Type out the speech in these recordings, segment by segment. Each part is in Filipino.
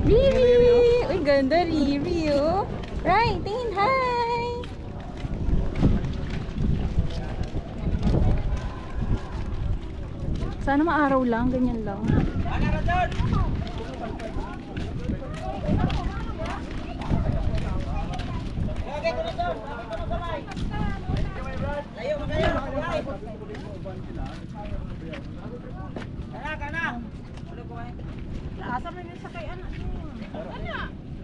Riri! Uy, ganda Riri, oh. Right, tingin, hi! Sana maaraw lang, ganyan lang. Asa mo yung sakay anak mo?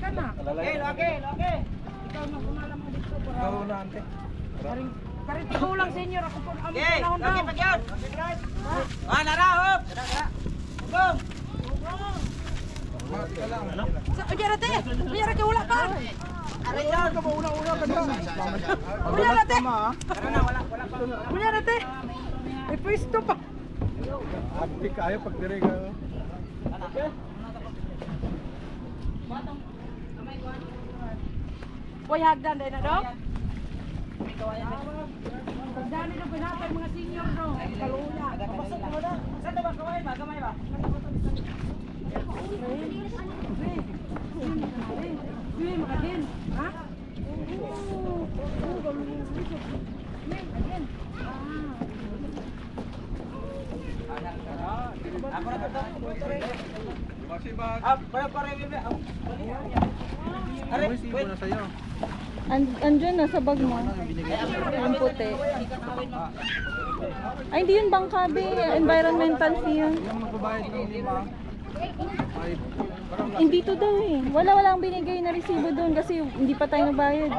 Kana. Lagi. Ikaw na kumala mo dito para. Ikaw na ante. Karit ikaw lang senior ako po ang panahon daw. Okay, pagyan. Ah, nara hop. Go. Unya rate. Unya rate wala pa. Are yan ka una ka daw. Unya rate. Wala pa. Unya rate. May pwesto pa. Akti kayo pag dire ka. Uy, hagdan din na daw. Pagdani na pinatay mga senior bro. Kaluya. Pasok mo na. Saan ba kaway ba? Gamay ba? Uy, makadin. Ha? Ako na to. Masibag. Pare. Sibo na sa'yo. Andyan na sa bag mo. Ang puti. Ay, hindi yun bangkabi. Environmental fee yun. Yung magbabayad ng 5. Hindi to daw eh. Walang binigay na resibo doon kasi hindi pa tayo nabayad.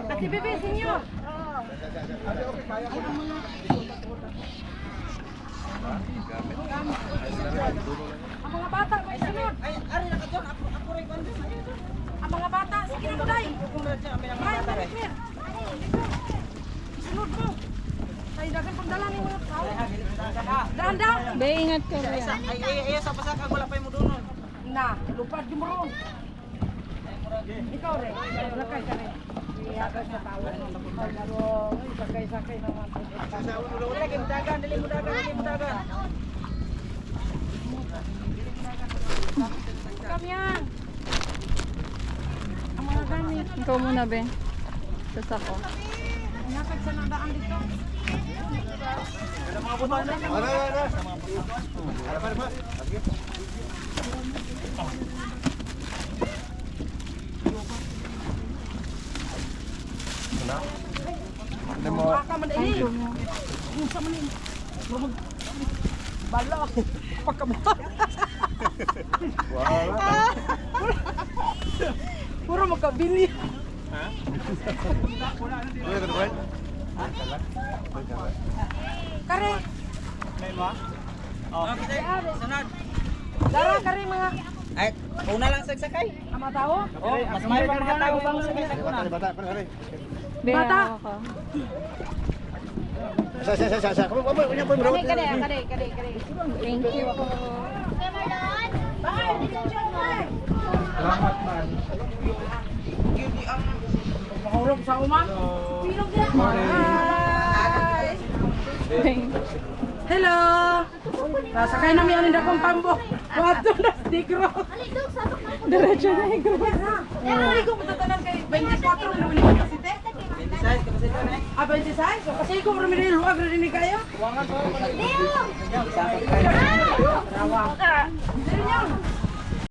Ati bebe, senior. Ang mga bata, may sunod. Ay, ari na ka dyan. Ako rin kwan dyan. Ang mga bata, sige na mo day. Ay, malikmir. Sunod mo. Ay, dagan pagdala ni mga tao. Daan. Be, ingat ka ba yan? Ay, sa pasakag, wala pa yung mudunon. Na, lupad yung moron. Ikaw rin, lakay ka rin. Iyagas na tao. Ay, laro. Sakay naman. Dali mo dagan. Kami yan. Ang mga gamit. Ikaw muna, Be. Sas ako. Nakag sa nadaan dito. Ano mo? Baka man ini. Sa manin. Bala. Pagkabuhat. Wala. Puro magkabili. Ha? Wala ka doon? Kare. May mo? Oh. Sunod. Dara kare mga Ay, una lang sagsakay. ama tao. Oh, mas may pa mga tao bang sakay sa kuna. Bata, pare. Be, Bata. ako ka. Sa. Kare. Thank you po. Salamat man. Mahurog sa uma. Pilog na. Hello. Nasakay namin ang indakong pambo. Wato na digro. Diretso na yung Ay, ko matatanan kay 24 na wala ka site. 26 kapasito na eh. Ah, 26. So, kasi ko rumili luwag rin ni kayo. Isang pagkain.